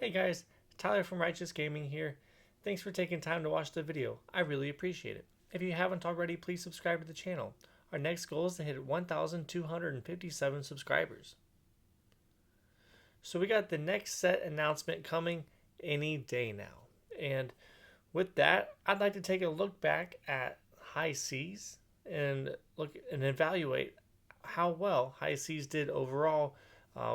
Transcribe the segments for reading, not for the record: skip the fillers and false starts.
Hey guys, Tyler from Righteous Gaming here. Thanks for taking time to watch the video. I really appreciate it. If you haven't already, please subscribe to the channel. Our next goal is to hit 1,257 subscribers. So we got the next set announcement coming any day now. And with that, I'd like to take a look back at High Seas and look and evaluate how well High Seas did overall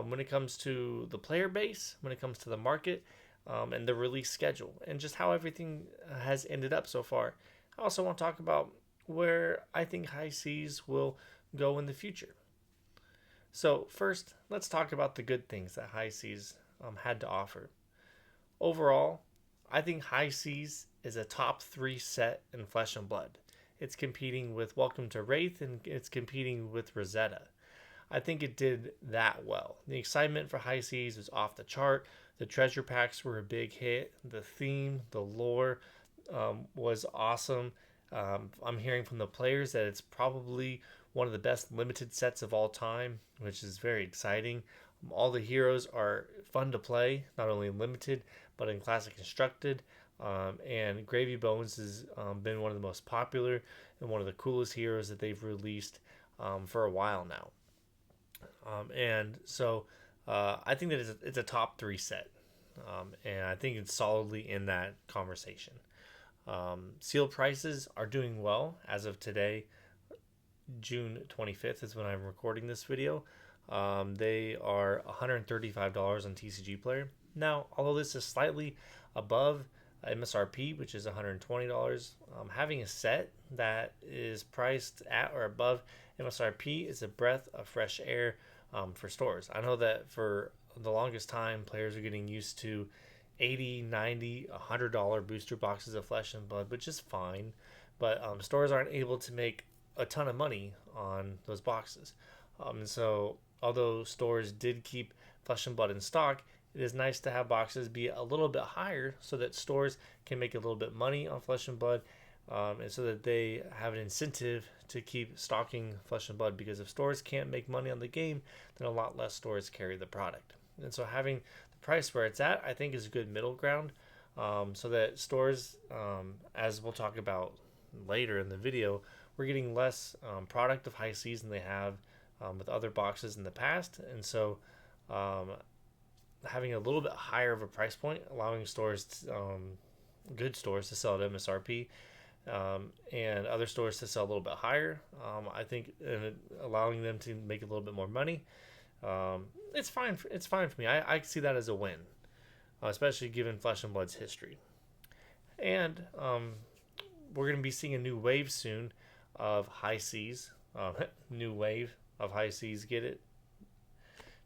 when it comes to the player base, when it comes to the market, and the release schedule, and just how everything has ended up so far. I also want to talk about where I think High Seas will go in the future. So, first, let's talk about the good things that High Seas had to offer. Overall, I think High Seas is a top three set in Flesh and Blood. It's competing with Welcome to Wraith and it's competing with Rosetta. I think it did that well. The excitement for High Seas was off the chart. The treasure packs were a big hit. The theme, the lore was awesome. I'm hearing from the players that it's probably one of the best limited sets of all time, which is very exciting. All the heroes are fun to play, not only in limited, but in classic constructed. And Gravy Bones has been one of the most popular and one of the coolest heroes that they've released for a while now. And so I think that it's a top three set. And I think it's solidly in that conversation. Seal prices are doing well as of today. June 25th is when I'm recording this video. They are $135 on TCG Player. Now, although this is slightly above MSRP, which is $120, having a set that is priced at or above MSRP is a breath of fresh air for stores. I know that for the longest time, players are getting used to $80, $90, $100 booster boxes of Flesh and Blood, which is fine. But stores aren't able to make a ton of money on those boxes. And so, although stores did keep Flesh and Blood in stock, it is nice to have boxes be a little bit higher so that stores can make a little bit money on Flesh and Blood, and so that they have an incentive to keep stocking Flesh and Blood. Because if stores can't make money on the game, then a lot less stores carry the product. And so having the price where it's at, I think, is a good middle ground, so that stores, as we'll talk about later in the video, we're getting less product of High Seas than they have with other boxes in the past. And so having a little bit higher of a price point, allowing stores, good stores, to sell at MSRP, and other stores to sell a little bit higher. I think allowing them to make a little bit more money, it's fine. It's fine for me. I see that as a win, especially given Flesh and Blood's history. And we're going to be seeing a new wave soon of High Seas. New wave of High Seas. Get it?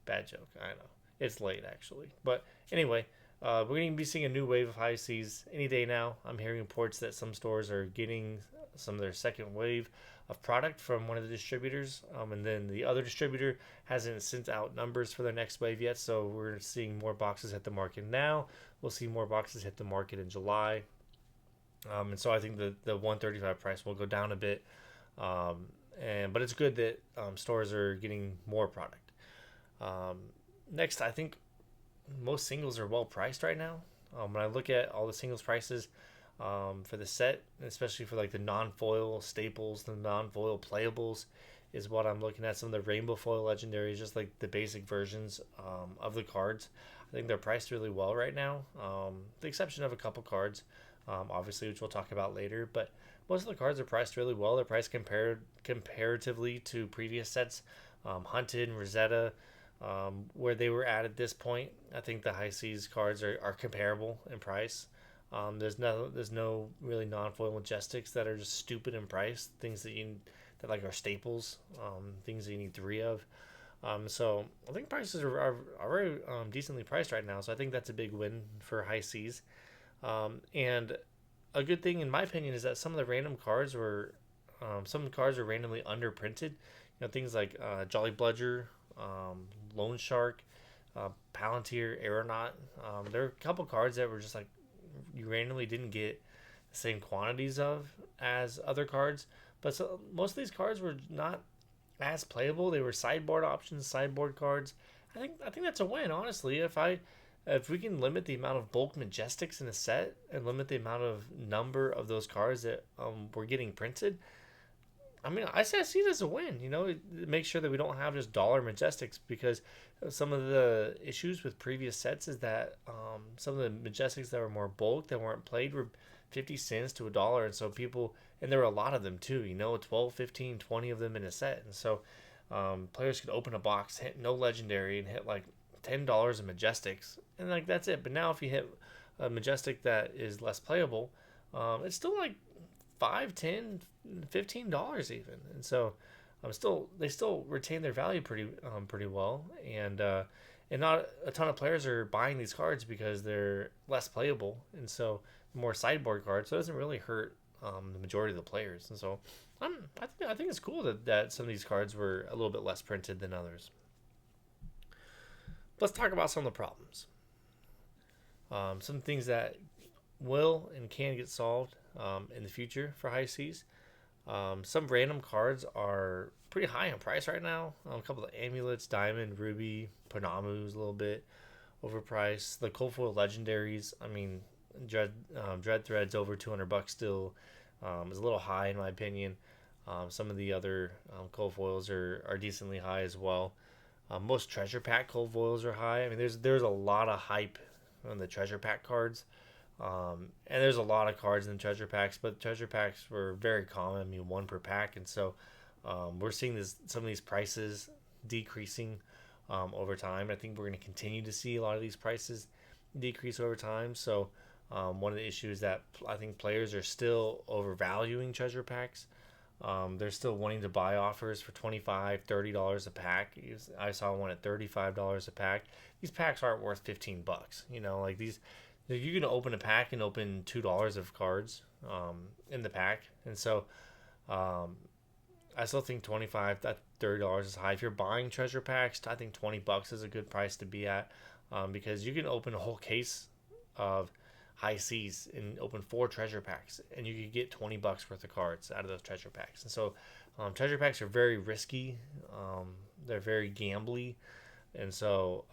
Bad joke. I know. It's late, actually. But anyway, we're going to be seeing a new wave of High Seas any day now. I'm hearing reports that some stores are getting some of their second wave of product from one of the distributors. And then the other distributor hasn't sent out numbers for their next wave yet. So we're seeing more boxes hit the market now. We'll see more boxes hit the market in July. And so I think the 135 price will go down a bit. But it's good that stores are getting more product. Next, I think most singles are well priced right now. When I look at all the singles prices for the set, especially for like the non-foil staples, the non-foil playables, is what I'm looking at. Some of the rainbow foil legendaries, just like the basic versions of the cards, I think they're priced really well right now. The exception of a couple cards, obviously, which we'll talk about later. But most of the cards are priced really well. They're priced comparatively to previous sets, Hunted and Rosetta, where they were at this point. I think the High Seas cards are comparable in price. There's no really non-foil majestics that are just stupid in price. Things that like are staples, things that you need three of. So I think prices are very decently priced right now. So I think that's a big win for High Seas. And a good thing, in my opinion, is that some of the random cards were randomly underprinted. Things like Jolly Bludger, Lone Shark, Palantir, Aeronaut. There are a couple cards that were just like you randomly didn't get the same quantities of as other cards. But so most of these cards were not as playable. They were sideboard options, sideboard cards. I think that's a win, honestly. If I if we can limit the amount of bulk Majestics in a set and limit the amount of number of those cards that we're getting printed, I mean, I see it as a win. Make sure that we don't have just dollar Majestics, because some of the issues with previous sets is that some of the Majestics that were more bulk that weren't played were 50 cents to $1, and so people, and there were a lot of them too. 12, 15, 20 of them in a set, and so players could open a box, hit no legendary, and hit like $10 in Majestics, and like that's it. But now if you hit a Majestic that is less playable, it's still like $5, $10, $15 even, and so they still retain their value pretty well, and not a ton of players are buying these cards because they're less playable, and so more sideboard cards, so it doesn't really hurt the majority of the players, and so I think it's cool that some of these cards were a little bit less printed than others. Let's talk about some of the problems. Some things that will and can get solved in the future for high seas. Some random cards are pretty high in price right now. A couple of amulets, diamond, ruby, Panamu's a little bit overpriced. The cold foil legendaries, I mean, Dread Thread's over $200 still. Is a little high in my opinion. Some of the other cold foils are decently high as well. Most treasure pack cold foils are high. I mean, there's a lot of hype on the treasure pack cards. And there's a lot of cards in the treasure packs, but treasure packs were very common. I mean, one per pack, and so we're seeing some of these prices decreasing over time. I think we're going to continue to see a lot of these prices decrease over time. So one of the issues is that I think players are still overvaluing treasure packs. They're still wanting to buy offers for $25, $30 a pack. I saw one at $35 a pack. These packs aren't worth $15. Like these. You can open a pack and open $2 of cards in the pack, and so I still think $25 to $30 is high. If you're buying treasure packs, I think $20 is a good price to be at, because you can open a whole case of high seas and open 4 treasure packs, and you could get $20 worth of cards out of those treasure packs. And so treasure packs are very risky. They're very gambly, and so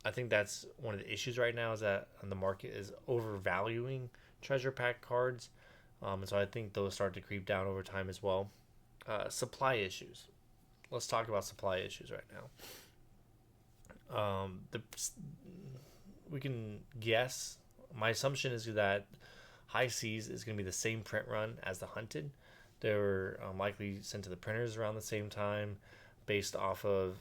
I think that's one of the issues right now, is that the market is overvaluing treasure pack cards. And so I think those start to creep down over time as well. Supply issues. Let's talk about supply issues right now. We can guess. My assumption is that High Seas is going to be the same print run as the Hunted. They were likely sent to the printers around the same time, based off of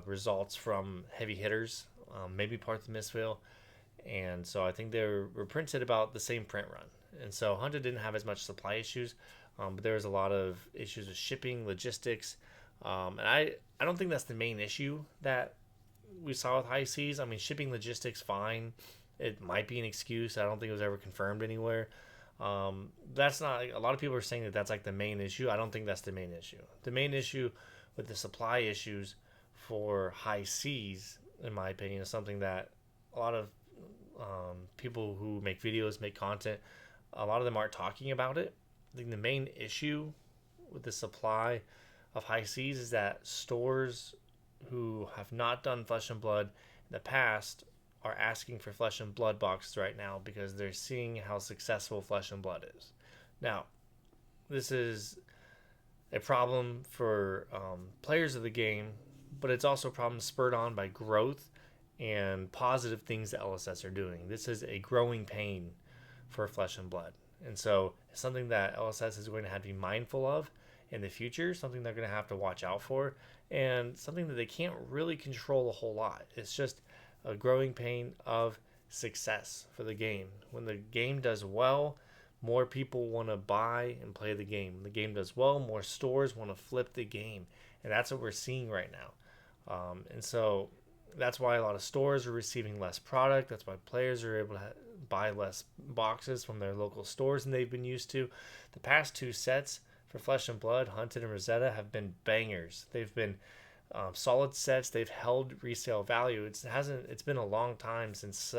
results from heavy hitters. Maybe parts of Mistveil, and so I think they were printed about the same print run, and so Hunted didn't have as much supply issues, but there was a lot of issues with shipping, logistics, and I don't think that's the main issue that we saw with High Seas. I mean, shipping logistics, fine, it might be an excuse. I don't think it was ever confirmed anywhere. That's not, a lot of people are saying that that's like the main issue. I don't think that's the main issue. The main issue with the supply issues for High Seas, in my opinion, is something that a lot of people who make videos, make content, a lot of them aren't talking about it. I think the main issue with the supply of High Seas is that stores who have not done Flesh and Blood in the past are asking for Flesh and Blood boxes right now, because they're seeing how successful Flesh and Blood is. Now, this is a problem for players of the game, but it's also a problem spurred on by growth and positive things that LSS are doing. This is a growing pain for Flesh and Blood, and so it's something that LSS is going to have to be mindful of in the future, something they're going to have to watch out for, and something that they can't really control a whole lot. It's just a growing pain of success for the game. When the game does well, more people want to buy and play the game. When the game does well, more stores want to flip the game, and that's what we're seeing right now. And so that's why a lot of stores are receiving less product. That's why players are able to buy less boxes from their local stores than they've been used to. The past 2 sets for Flesh and Blood, Hunted and Rosetta, have been bangers. They've been solid sets. They've held resale value. It's been a long time since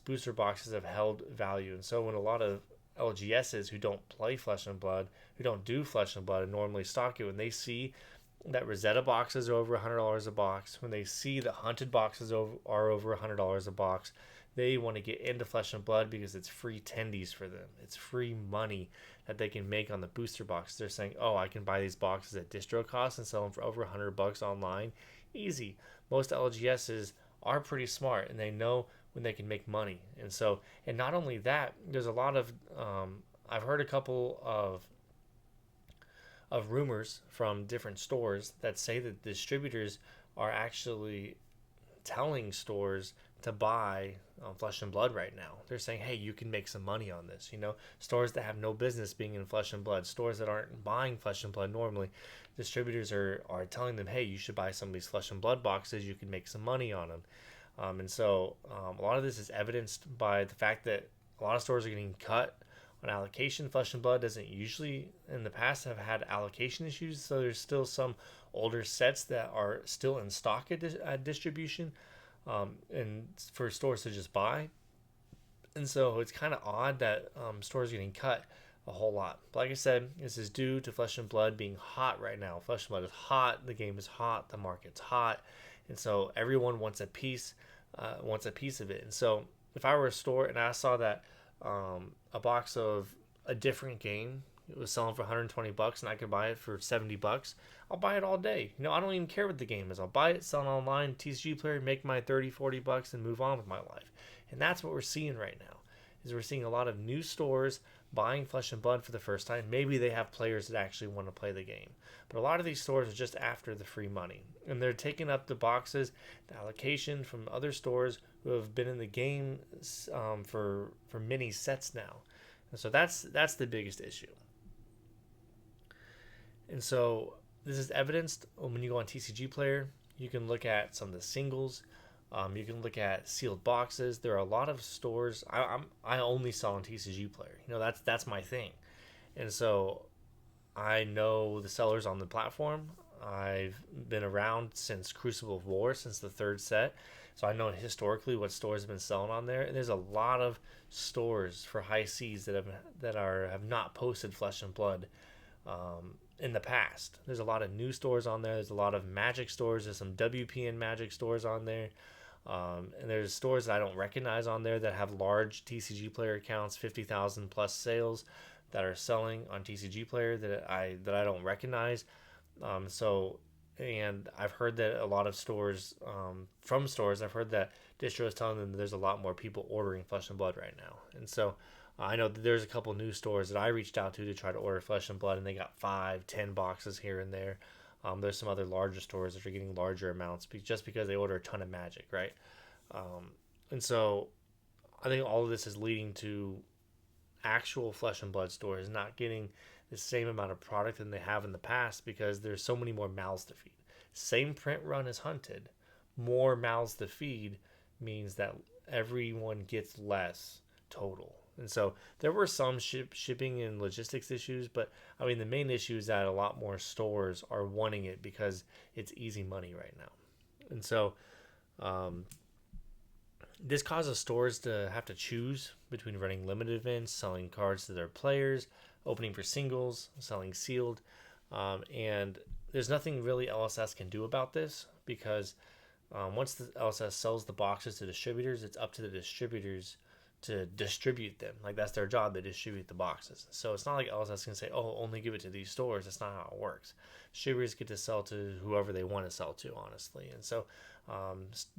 booster boxes have held value. And so when a lot of LGSs who don't play Flesh and Blood, who don't do Flesh and Blood and normally stock it, when they see that Rosetta boxes are over $100 a box, when they see that hunted boxes are over $100 a box, they want to get into Flesh and Blood because it's free tendies for them. It's free money that they can make on the booster boxes. They're saying, "Oh, I can buy these boxes at distro cost and sell them for over $100 online." Easy. Most LGSs are pretty smart and they know when they can make money. And so, and not only that, there's a lot of I've heard a couple of rumors from different stores that say that distributors are actually telling stores to buy Flesh and Blood right now. They're saying, "Hey, you can make some money on this." Stores that have no business being in Flesh and Blood, stores that aren't buying Flesh and Blood normally, distributors are telling them, "Hey, you should buy some of these Flesh and Blood boxes. You can make some money on them." A lot of this is evidenced by the fact that a lot of stores are getting cut on allocation. Flesh and Blood doesn't usually, in the past, have had allocation issues, so there's still some older sets that are still in stock at distribution, and for stores to just buy. And so it's kind of odd that stores are getting cut a whole lot. But like I said, this is due to Flesh and Blood being hot right now. Flesh and Blood is hot, the game is hot, the market's hot, and so everyone wants a piece of it. And so if I were a store and I saw that a box of a different game, it was selling for $120 and I could buy it for $70, I'll buy it all day. I don't even care what the game is. I'll buy it, sell it online, TCG player, make my $30-$40 and move on with my life. And that's what we're seeing right now, is we're seeing a lot of new stores buying Flesh and Blood for the first time. Maybe they have players that actually want to play the game. But a lot of these stores are just after the free money. And they're taking up the boxes, the allocation from other stores who have been in the game for many sets now. And so that's the biggest issue. And so this is evidenced when you go on TCG Player. You can look at some of the singles. You can look at sealed boxes. There are a lot of stores. I only sell on TCG Player. That's my thing. And so I know the sellers on the platform. I've been around since Crucible of War, since the third set. So I know historically what stores have been selling on there. And there's a lot of stores for high seas that have not posted Flesh and Blood in the past. There's a lot of new stores on there. There's a lot of Magic stores. There's some WPN Magic stores on there. And there's stores that I don't recognize on there that have large TCG Player accounts, 50,000 plus sales, that are selling on TCG Player that I don't recognize. And I've heard that a lot of stores, from stores, I've heard that distro is telling them that there's a lot more people ordering Flesh and Blood right now. And so I know that there's a couple new stores that I reached out to try to order Flesh and Blood, and they got 5-10 boxes here and there. There's some other larger stores that are getting larger amounts just because they order a ton of Magic, right? And so I think all of this is leading to actual Flesh and Blood stores not getting the same amount of product than they have in the past because there's so many more mouths to feed. Same print run as Hunted, more mouths to feed means that everyone gets less total. And so there were some shipping and logistics issues, but I mean the main issue is that a lot more stores are wanting it because it's easy money right now. And so this causes stores to have to choose between running limited events, selling cards to their players, opening for singles, selling sealed, and there's nothing really LSS can do about this because once the LSS sells the boxes to distributors, it's up to the distributors to distribute them. Like, that's their job, they distribute the boxes. So it's not like LSS can say, "Oh, only give it to these stores." That's not how it works. Distributors get to sell to whoever they want to sell to, honestly. And so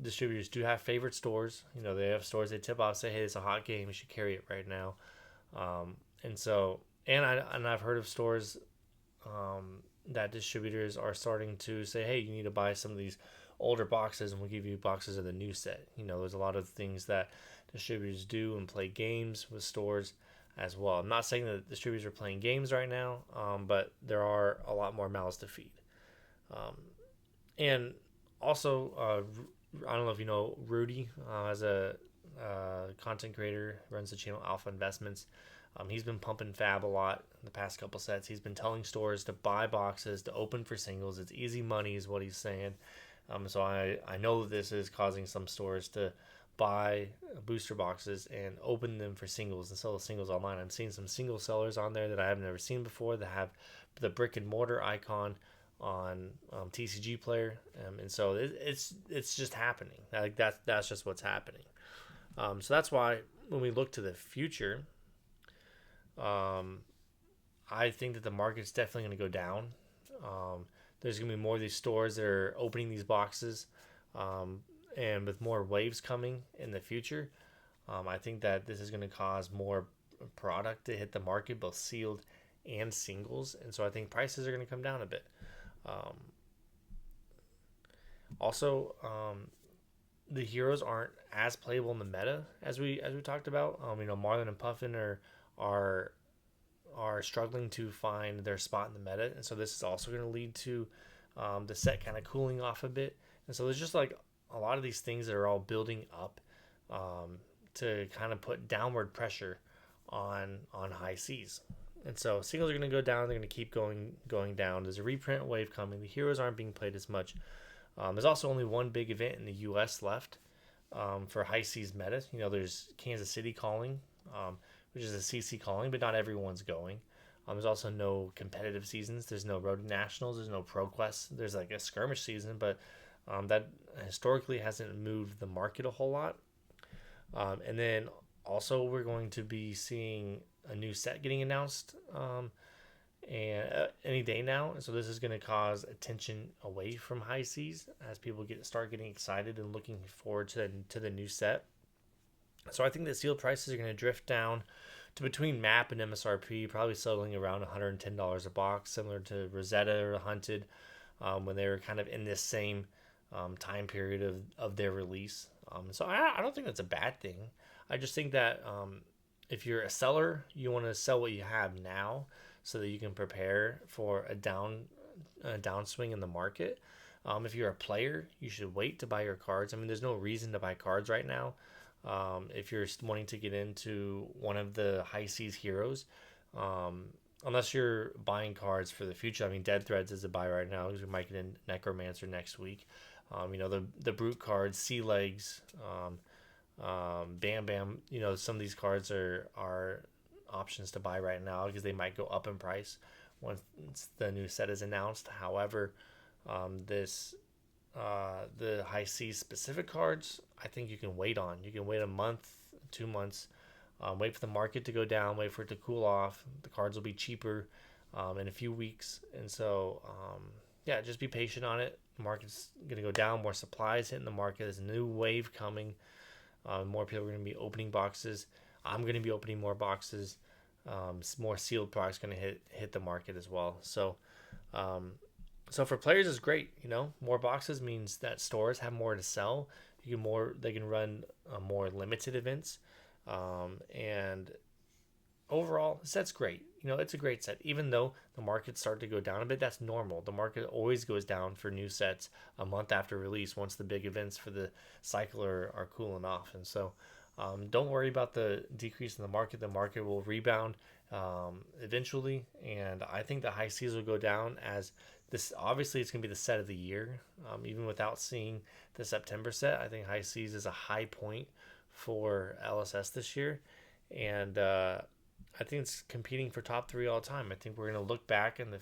distributors do have favorite stores. They have stores they tip off, say, "Hey, it's a hot game, you should carry it right now." I've heard of stores that distributors are starting to say, "Hey, you need to buy some of these older boxes and we'll give you boxes of the new set." There's a lot of things that distributors do and play games with stores as well. I'm not saying that distributors are playing games right now, but there are a lot more mouths to feed. And also, I don't know if you know Rudy, as a content creator, runs the channel Alpha Investments. He's been pumping Fab a lot in the past couple sets. He's been telling stores to buy boxes, to open for singles. It's easy money is what he's saying. So I know that this is causing some stores to buy booster boxes and open them for singles and sell the singles online. I'm seeing some single sellers on there that I have never seen before that have the brick and mortar icon TCG Player, and so it's just happening. Like that's just what's happening. So that's why when we look to the future, um, I think that the market's definitely going to go down. There's going to be more of these stores that are opening these boxes, um, and with more waves coming in the future, I think that this is going to cause more product to hit the market, both sealed and singles, and so I think prices are going to come down a bit. Um, Also, the heroes aren't as playable in the meta as we talked about. Marlon and Puffin are are struggling to find their spot in the meta, and so this is also going to lead to the set kind of cooling off a bit. And so there's just like a lot of these things that are all building up to kind of put downward pressure on high seas. And so singles are going to go down. They're going to keep going down. There's a reprint wave coming. The heroes aren't being played as much. There's also only one big event in the U.S. left for high seas meta. There's Kansas City calling, which is a CC calling, but not everyone's going. There's also no competitive seasons. There's no Road to Nationals. There's no Pro Quest. There's like a skirmish season, but that historically hasn't moved the market a whole lot. And then also we're going to be seeing a new set getting announced and any day now. And so this is going to cause attention away from high seas as people start getting excited and looking forward to the new set. So I think that sealed prices are going to drift down to between MAP and MSRP, probably settling around $110 a box, similar to Rosetta or Hunted when they were kind of in this same time period of their release. So I don't think that's a bad thing. I just think that if you're a seller, you want to sell what you have now so that you can prepare for a downswing in the market. If you're a player, you should wait to buy your cards. I mean, there's no reason to buy cards right now. If you're wanting to get into one of the high seas heroes, unless you're buying cards for the future. I mean, Dead Threads is a buy right now because we might get in Necromancer next week. The Brute cards, Sea Legs, Bam Bam. Some of these cards are options to buy right now because they might go up in price once the new set is announced. However, the high seas specific cards, I think you can wait on. You can wait a month, 2 months, wait for the market to go down, wait for it to cool off. The cards will be cheaper in a few weeks, and so yeah, just be patient on it. The market's going to go down. More supplies hitting the market. There's a new wave coming. More people are going to be opening boxes. I'm going to be opening more boxes. More sealed products going to hit the market as well. So for players, it's great. More boxes means that stores have more to sell. They can run more limited events, and overall, the set's great. It's a great set. Even though the market started to go down a bit, that's normal. The market always goes down for new sets a month after release once the big events for the cycle are cooling off. And so don't worry about the decrease in the market. The market will rebound eventually. And I think the high seas will go down as this. Obviously, it's going to be the set of the year. Even without seeing the September set, I think high seas is a high point for LSS this year. And I think it's competing for top 3 all the time. I think we're going to look back when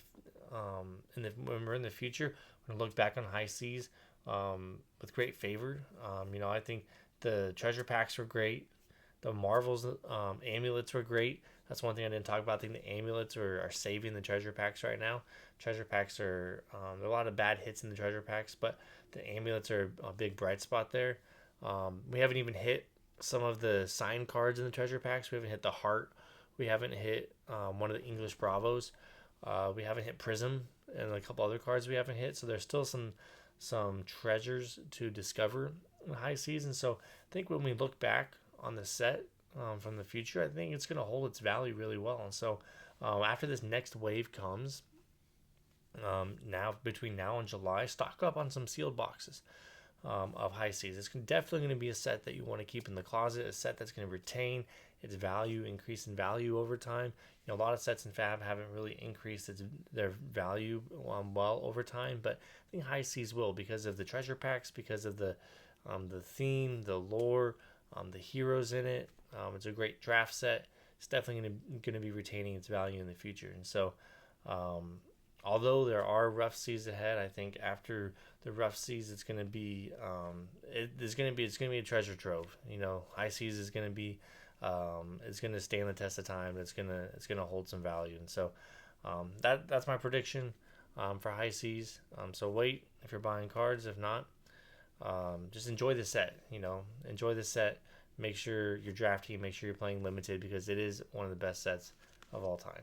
we're in the future, we're going to look back on high seas with great favor. I think the treasure packs were great. The Marvels amulets were great. That's one thing I didn't talk about. I think the amulets are saving the treasure packs right now. Treasure packs there are a lot of bad hits in the treasure packs, but the amulets are a big bright spot there. We haven't even hit some of the signed cards in the treasure packs. We haven't hit the heart. We haven't hit one of the English Bravos. We haven't hit Prism and a couple other cards we haven't hit. So there's still some treasures to discover in high seas. And so I think when we look back on the set from the future, I think it's going to hold its value really well. And so after this next wave comes, now between now and July, stock up on some sealed boxes of high seas. It's definitely going to be a set that you want to keep in the closet, a set that's going to retain its value, increase in value over time. A lot of sets in Fab haven't really increased their value well over time, but I think high seas will because of the treasure packs, because of the theme, the lore, the heroes in it. It's a great draft set. It's definitely going to be retaining its value in the future, and so Although there are rough seas ahead, I think after the rough seas, it's going to be it's going to be a treasure trove. You know, high seas is going to be it's going to stand the test of time. It's gonna hold some value, and so that's my prediction for high seas. So wait if you're buying cards. If not, just enjoy the set. You know, enjoy the set. Make sure you're drafting. Make sure you're playing limited because it is one of the best sets of all time.